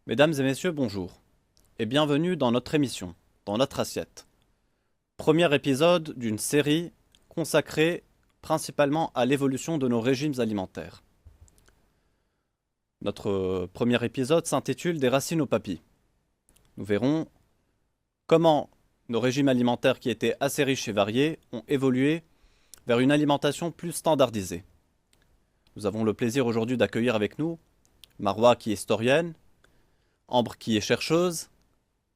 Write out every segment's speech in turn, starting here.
Mesdames et messieurs, bonjour, et bienvenue dans notre émission, dans notre assiette. Premier épisode d'une série consacrée principalement à l'évolution de nos régimes alimentaires. Notre premier épisode s'intitule Des racines au papy. Nous verrons comment nos régimes alimentaires qui étaient assez riches et variés ont évolué vers une alimentation plus standardisée. Nous avons le plaisir aujourd'hui d'accueillir avec nous Marwa qui est historienne, Ambre qui est chercheuse,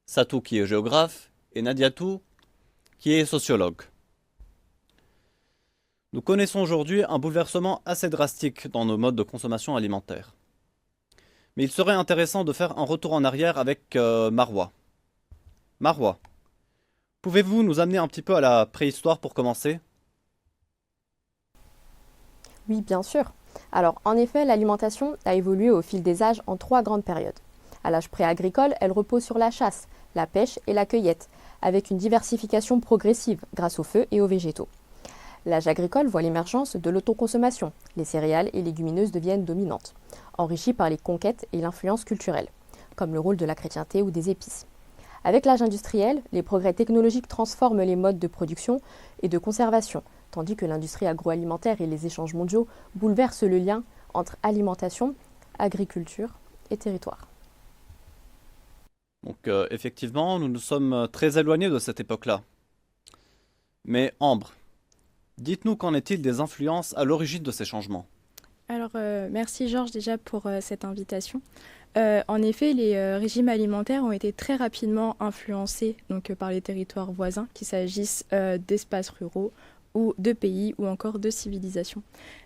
Satou qui est géographe et Nadiatou qui est sociologue. Nous connaissons aujourd'hui un bouleversement assez drastique dans nos modes de consommation alimentaire. Mais il serait intéressant de faire un retour en arrière avec Marwa. Marwa, pouvez-vous nous amener un petit peu à la préhistoire pour commencer? Oui, bien sûr. Alors, en effet, l'alimentation a évolué au fil des âges en trois grandes périodes. À l'âge préagricole, elle repose sur la chasse, la pêche et la cueillette, avec une diversification progressive grâce au feu et aux végétaux. L'âge agricole voit l'émergence de l'autoconsommation. Les céréales et légumineuses deviennent dominantes, enrichies par les conquêtes et l'influence culturelle, comme le rôle de la chrétienté ou des épices. Avec l'âge industriel, les progrès technologiques transforment les modes de production et de conservation, tandis que l'industrie agroalimentaire et les échanges mondiaux bouleversent le lien entre alimentation, agriculture et territoire. Donc effectivement, nous nous sommes très éloignés de cette époque-là. Mais Ambre, dites-nous qu'en est-il des influences à l'origine de ces changements? Merci Georges déjà pour cette invitation. En effet, les régimes alimentaires ont été très rapidement influencés par les territoires voisins, qu'il s'agisse d'espaces ruraux ou de pays ou encore de civilisations.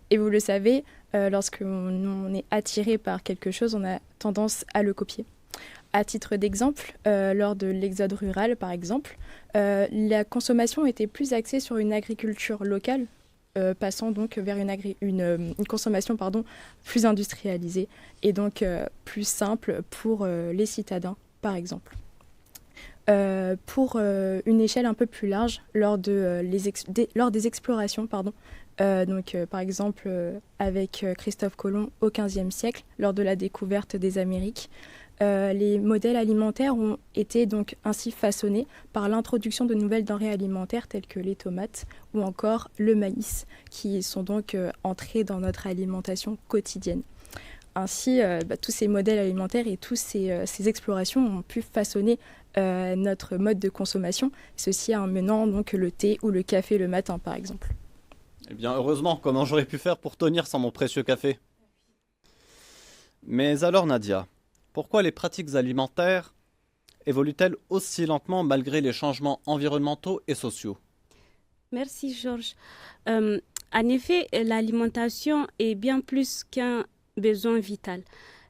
Et vous le savez, lorsqu'on est attiré par quelque chose, on a tendance à le copier. À titre d'exemple, lors de l'exode rural, par exemple, la consommation était plus axée sur une agriculture locale, passant donc vers une consommation plus industrialisée et donc plus simple pour les citadins, par exemple. Pour une échelle un peu plus large, lors des explorations, par exemple avec Christophe Colomb au XVe siècle, lors de la découverte des Amériques, les modèles alimentaires ont été donc ainsi façonnés par l'introduction de nouvelles denrées alimentaires telles que les tomates ou encore le maïs, qui sont donc entrés dans notre alimentation quotidienne. Ainsi, tous ces modèles alimentaires et toutes ces explorations ont pu façonner notre mode de consommation, ceci en menant donc le thé ou le café le matin, par exemple. Eh bien heureusement, comment j'aurais pu faire pour tenir sans mon précieux café? Mais alors Nadia, pourquoi les pratiques alimentaires évoluent-elles aussi lentement malgré les changements environnementaux et sociaux? Merci Georges. Euh, En effet, l'alimentation est bien plus qu'un besoin vital.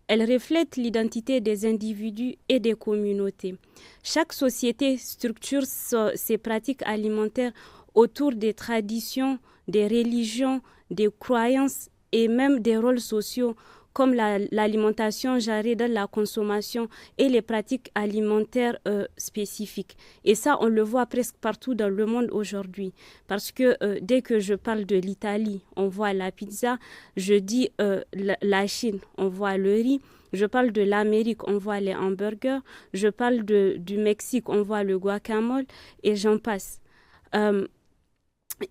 Elle reflète l'identité des individus et des communautés. Chaque société structure ses pratiques alimentaires autour des traditions, des religions, des croyances et même des rôles sociaux comme l'alimentation genrée dans la consommation et les pratiques alimentaires spécifiques. Et ça, on le voit presque partout dans le monde aujourd'hui. Parce que dès que je parle de l'Italie, on voit la pizza. Je dis la Chine, on voit le riz. Je parle de l'Amérique, on voit les hamburgers. Je parle du Mexique, on voit le guacamole et j'en passe. Euh,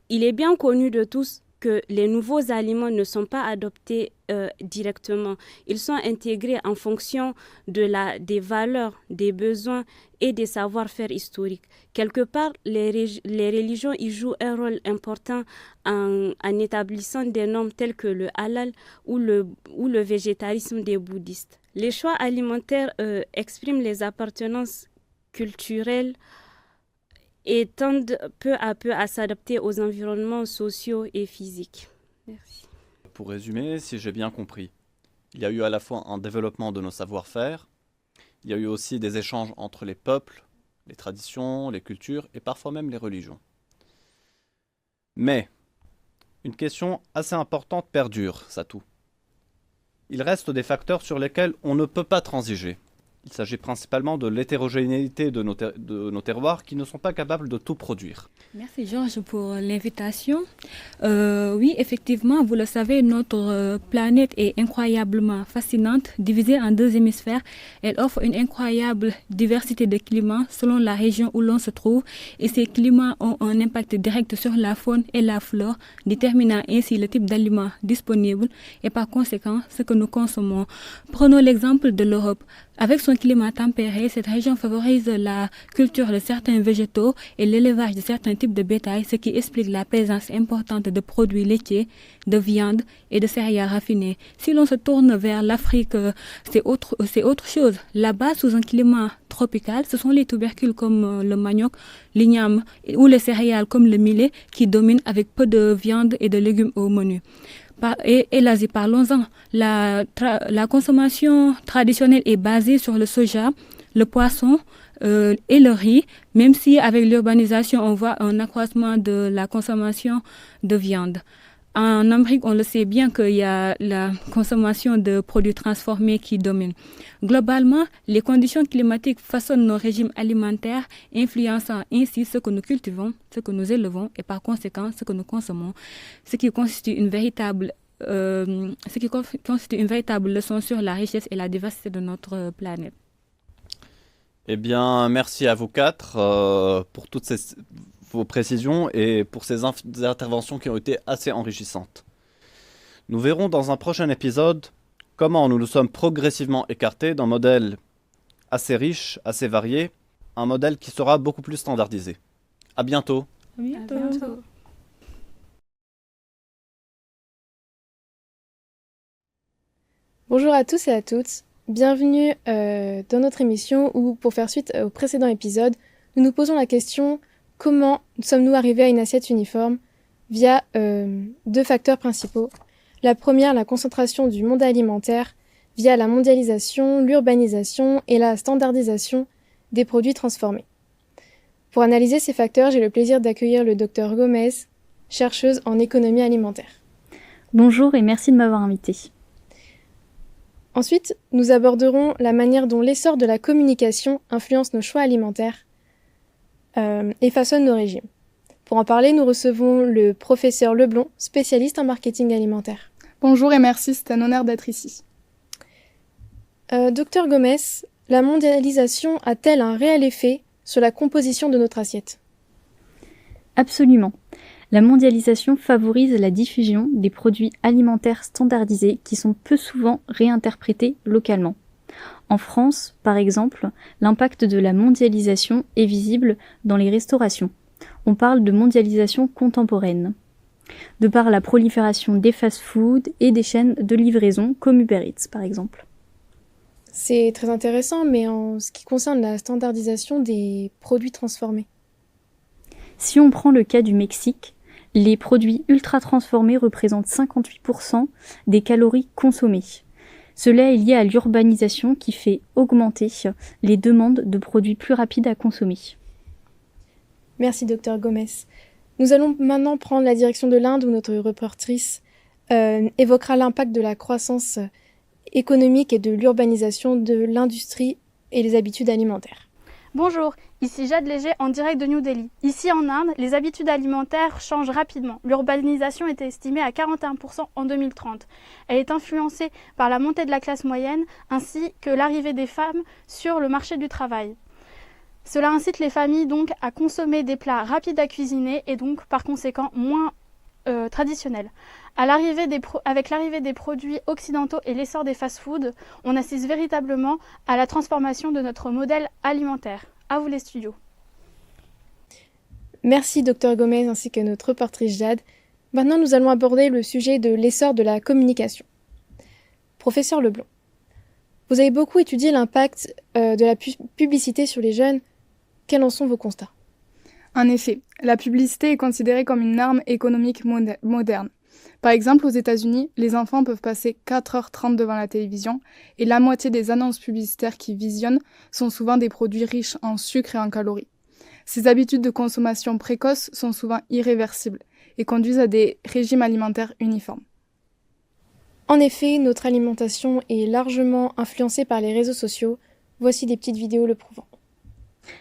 il est bien connu de tous que les nouveaux aliments ne sont pas adoptés directement. Ils sont intégrés en fonction des valeurs, des besoins et des savoir-faire historiques. Quelque part, les religions y jouent un rôle important en établissant des normes telles que le halal ou le végétarisme des bouddhistes. Les choix alimentaires expriment les appartenances culturelles et tendent peu à peu à s'adapter aux environnements sociaux et physiques. Merci. Pour résumer, si j'ai bien compris, il y a eu à la fois un développement de nos savoir-faire, il y a eu aussi des échanges entre les peuples, les traditions, les cultures et parfois même les religions. Mais une question assez importante perdure, Satou. Il reste des facteurs sur lesquels on ne peut pas transiger. Il s'agit principalement de l'hétérogénéité de nos terroirs qui ne sont pas capables de tout produire. Merci Georges pour l'invitation. Oui, effectivement, vous le savez, notre planète est incroyablement fascinante, divisée en 2 hémisphères. Elle offre une incroyable diversité de climats selon la région où l'on se trouve et ces climats ont un impact direct sur la faune et la flore, déterminant ainsi le type d'aliments disponibles et par conséquent ce que nous consommons. Prenons l'exemple de l'Europe. Avec son climat tempéré, cette région favorise la culture de certains végétaux et l'élevage de certains types de bétail, ce qui explique la présence importante de produits laitiers, de viande et de céréales raffinées. Si l'on se tourne vers l'Afrique, c'est autre chose. Là-bas, sous un climat tropical, ce sont les tubercules comme le manioc, l'igname ou les céréales comme le millet qui dominent avec peu de viande et de légumes au menu. Et l'Asie, parlons-en. La consommation traditionnelle est basée sur le soja, le poisson et le riz, même si avec l'urbanisation, on voit un accroissement de la consommation de viande. En Amérique, on le sait bien qu'il y a la consommation de produits transformés qui domine. Globalement, les conditions climatiques façonnent nos régimes alimentaires, influençant ainsi ce que nous cultivons, ce que nous élevons et par conséquent ce que nous consommons, ce qui constitue une véritable leçon sur la richesse et la diversité de notre planète. Eh bien, merci à vous 4 pour toutes vos précisions et pour ces interventions qui ont été assez enrichissantes. Nous verrons dans un prochain épisode comment nous nous sommes progressivement écartés d'un modèle assez riche, assez varié, un modèle qui sera beaucoup plus standardisé. À bientôt. À bientôt. Bonjour à tous et à toutes. Bienvenue dans notre émission où, pour faire suite au précédent épisode, nous nous posons la question: comment sommes-nous arrivés à une assiette uniforme via 2 facteurs principaux. La première, la concentration du monde alimentaire via la mondialisation, l'urbanisation et la standardisation des produits transformés. Pour analyser ces facteurs, j'ai le plaisir d'accueillir le Dr Gomez, chercheuse en économie alimentaire. Bonjour et merci de m'avoir invitée. Ensuite, nous aborderons la manière dont l'essor de la communication influence nos choix alimentaires et façonne nos régimes. Pour en parler, nous recevons le professeur Leblond, spécialiste en marketing alimentaire. Bonjour et merci, c'est un honneur d'être ici. Docteur Gomez, la mondialisation a-t-elle un réel effet sur la composition de notre assiette ? Absolument. La mondialisation favorise la diffusion des produits alimentaires standardisés qui sont peu souvent réinterprétés localement. En France, par exemple, l'impact de la mondialisation est visible dans les restaurations. On parle de mondialisation contemporaine, de par la prolifération des fast-foods et des chaînes de livraison comme Uber Eats, par exemple. C'est très intéressant, mais en ce qui concerne la standardisation des produits transformés. Si on prend le cas du Mexique, les produits ultra transformés représentent 58% des calories consommées. Cela est lié à l'urbanisation qui fait augmenter les demandes de produits plus rapides à consommer. Merci Dr Gomez. Nous allons maintenant prendre la direction de l'Inde où notre reportrice évoquera l'impact de la croissance économique et de l'urbanisation de l'industrie et les habitudes alimentaires. Bonjour, ici Jade Léger en direct de New Delhi. Ici en Inde, les habitudes alimentaires changent rapidement. L'urbanisation est estimée à 41% en 2030. Elle est influencée par la montée de la classe moyenne ainsi que l'arrivée des femmes sur le marché du travail. Cela incite les familles donc à consommer des plats rapides à cuisiner et donc par conséquent moins traditionnels. Avec l'arrivée des produits occidentaux et l'essor des fast-foods, on assiste véritablement à la transformation de notre modèle alimentaire. À vous les studios. Merci Dr Gomez ainsi que notre reportrice Jade. Maintenant nous allons aborder le sujet de l'essor de la communication. Professeur Leblond, vous avez beaucoup étudié l'impact de la publicité sur les jeunes. Quels en sont vos constats ? En effet, la publicité est considérée comme une arme économique moderne. Par exemple, aux États-Unis, les enfants peuvent passer 4h30 devant la télévision et la moitié des annonces publicitaires qu'ils visionnent sont souvent des produits riches en sucre et en calories. Ces habitudes de consommation précoce sont souvent irréversibles et conduisent à des régimes alimentaires uniformes. En effet, notre alimentation est largement influencée par les réseaux sociaux, Voici des petites vidéos le prouvant.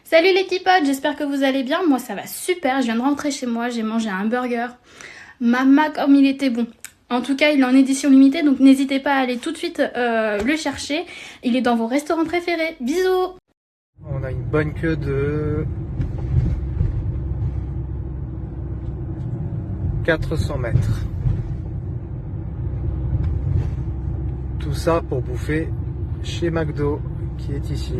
Salut les petits potes, j'espère que vous allez bien. Moi ça va super, je viens de rentrer chez moi, j'ai mangé un burger. Mama comme il était bon. En tout cas il est en édition limitée, donc n'hésitez pas à aller tout de suite le chercher. Il est dans vos restaurants préférés. Bisous. On a une bonne queue de 400 mètres. Tout ça pour bouffer chez McDo qui est ici.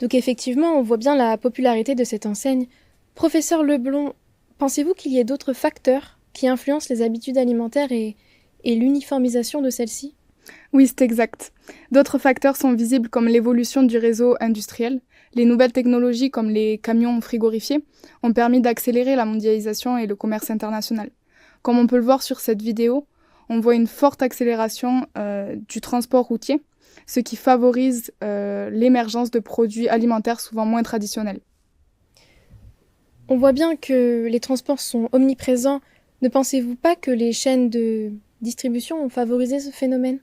Donc effectivement, on voit bien la popularité de cette enseigne. Professeur Leblond, pensez-vous qu'il y ait d'autres facteurs qui influencent les habitudes alimentaires et l'uniformisation de celles-ci ? Oui, c'est exact. D'autres facteurs sont visibles comme l'évolution du réseau industriel. Les nouvelles technologies comme les camions frigorifiés ont permis d'accélérer la mondialisation et le commerce international. Comme on peut le voir sur cette vidéo, on voit une forte accélération du transport routier, ce qui favorise l'émergence de produits alimentaires souvent moins traditionnels. On voit bien que les transports sont omniprésents. Ne pensez-vous pas que les chaînes de distribution ont favorisé ce phénomène ?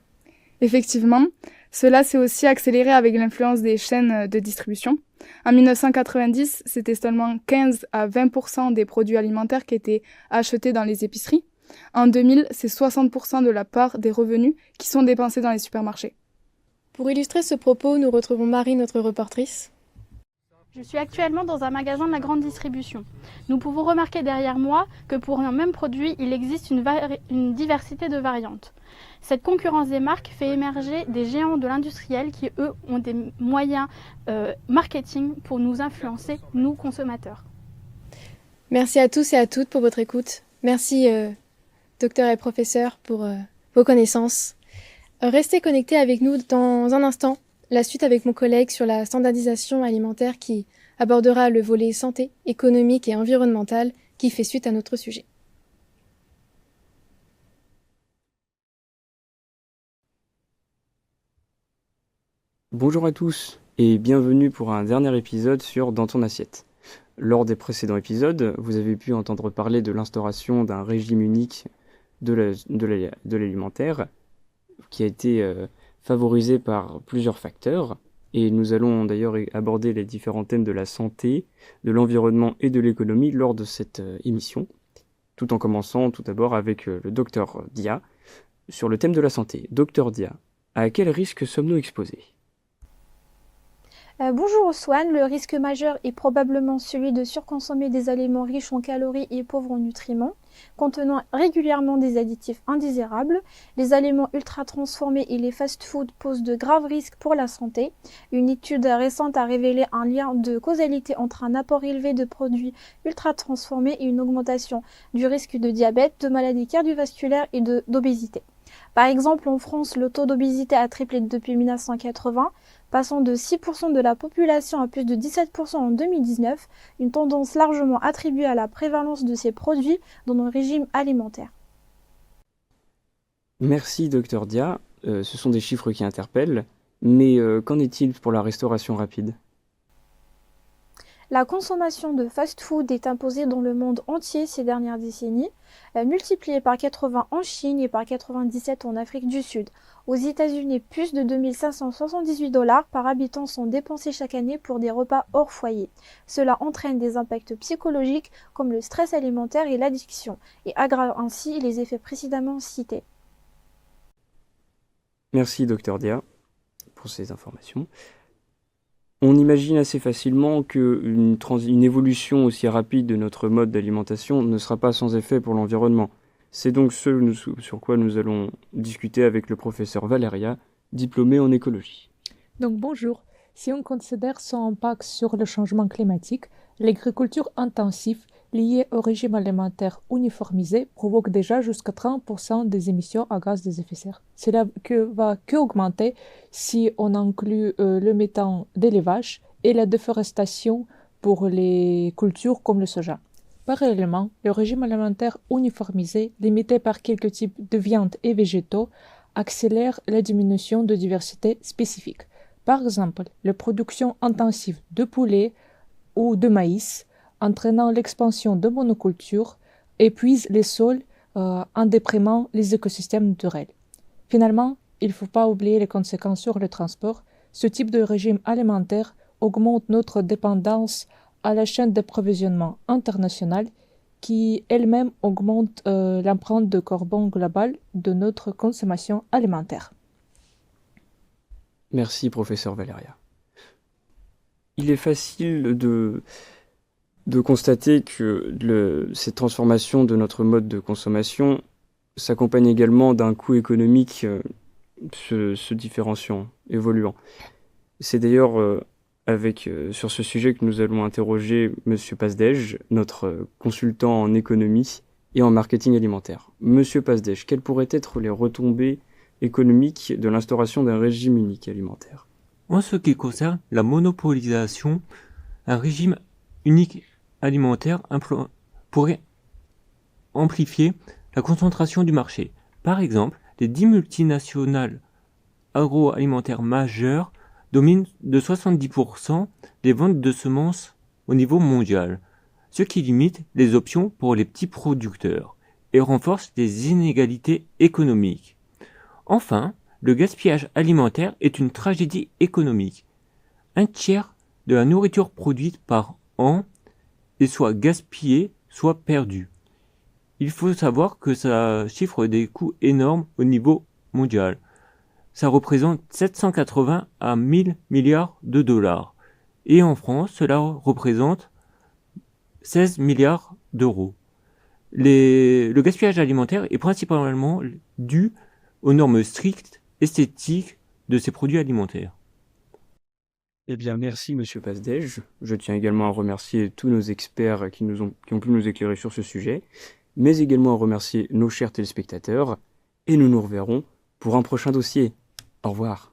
Effectivement, cela s'est aussi accéléré avec l'influence des chaînes de distribution. En 1990, c'était seulement 15 à 20% des produits alimentaires qui étaient achetés dans les épiceries. En 2000, c'est 60% de la part des revenus qui sont dépensés dans les supermarchés. Pour illustrer ce propos, nous retrouvons Marie, notre reportrice. Je suis actuellement dans un magasin de la grande distribution. Nous pouvons remarquer derrière moi que pour un même produit, il existe une diversité de variantes. Cette concurrence des marques fait émerger des géants de l'industriel qui, eux, ont des moyens marketing pour nous influencer, nous consommateurs. Merci à tous et à toutes pour votre écoute. Merci, docteur et professeur, pour vos connaissances. Restez connectés avec nous dans un instant. La suite avec mon collègue sur la standardisation alimentaire qui abordera le volet santé, économique et environnemental qui fait suite à notre sujet. Bonjour à tous et bienvenue pour un dernier épisode sur Dans ton assiette. Lors des précédents épisodes, vous avez pu entendre parler de l'instauration d'un régime unique de l'alimentaire qui a été favorisé par plusieurs facteurs, et nous allons d'ailleurs aborder les différents thèmes de la santé, de l'environnement et de l'économie lors de cette émission, tout en commençant tout d'abord avec le docteur Dia sur le thème de la santé. Docteur Dia, à quel risque sommes-nous exposés ? Bonjour Swan, le risque majeur est probablement celui de surconsommer des aliments riches en calories et pauvres en nutriments, contenant régulièrement des additifs indésirables. Les aliments ultra transformés et les fast-foods posent de graves risques pour la santé. Une étude récente a révélé un lien de causalité entre un apport élevé de produits ultra transformés et une augmentation du risque de diabète, de maladies cardiovasculaires et d'obésité. Par exemple, en France, le taux d'obésité a triplé depuis 1980, passant de 6% de la population à plus de 17% en 2019, une tendance largement attribuée à la prévalence de ces produits dans nos régimes alimentaires. Merci Dr Dia, ce sont des chiffres qui interpellent, mais qu'en est-il pour la restauration rapide ? La consommation de fast-food est imposée dans le monde entier ces dernières décennies, multipliée par 80 en Chine et par 97 en Afrique du Sud. Aux États-Unis, plus de 2578 $ par habitant sont dépensés chaque année pour des repas hors foyer. Cela entraîne des impacts psychologiques comme le stress alimentaire et l'addiction, et aggrave ainsi les effets précédemment cités. Merci Dr Dia pour ces informations. On imagine assez facilement qu'une évolution aussi rapide de notre mode d'alimentation ne sera pas sans effet pour l'environnement. C'est donc ce sur quoi nous allons discuter avec le professeur Valeria, diplômé en écologie. Donc bonjour. Si on considère son impact sur le changement climatique, l'agriculture intensive liée au régime alimentaire uniformisé provoque déjà jusqu'à 30% des émissions à gaz à effet de serre. Cela va qu'augmenter si on inclut le méthane d'élevage et la déforestation pour les cultures comme le soja. Parallèlement, le régime alimentaire uniformisé, limité par quelques types de viande et végétaux, accélère la diminution de diversité spécifique. Par exemple, la production intensive de poulet ou de maïs, entraînant l'expansion de monocultures, épuise les sols en déprimant les écosystèmes naturels. Finalement, il ne faut pas oublier les conséquences sur le transport. Ce type de régime alimentaire augmente notre dépendance à la chaîne d'approvisionnement internationale qui elle-même augmente l'empreinte de carbone globale de notre consommation alimentaire. Merci, professeur Valéria. Il est facile de constater que cette transformation de notre mode de consommation s'accompagne également d'un coût économique se différenciant, évoluant. C'est d'ailleurs sur ce sujet que nous allons interroger M. Pasdej, notre consultant en économie et en marketing alimentaire. Monsieur Pasdej, quelles pourraient être les retombées économiques de l'instauration d'un régime unique alimentaire? En ce qui concerne la monopolisation, un régime unique alimentaire pourrait amplifier la concentration du marché. Par exemple, les 10 multinationales agroalimentaires majeures dominent de 70% des ventes de semences au niveau mondial, ce qui limite les options pour les petits producteurs et renforce les inégalités économiques. Enfin, le gaspillage alimentaire est une tragédie économique. Un tiers de la nourriture produite par an est soit gaspillée, soit perdue. Il faut savoir que ça chiffre des coûts énormes au niveau mondial. Ça représente 780 à 1000 milliards de dollars. Et en France, cela représente 16 milliards d'euros. Le gaspillage alimentaire est principalement dû aux normes strictes esthétiques de ces produits alimentaires. Eh bien, merci Monsieur Pasdej. Je tiens également à remercier tous nos experts qui ont pu nous éclairer sur ce sujet, mais également à remercier nos chers téléspectateurs, et nous nous reverrons pour un prochain dossier. Au revoir.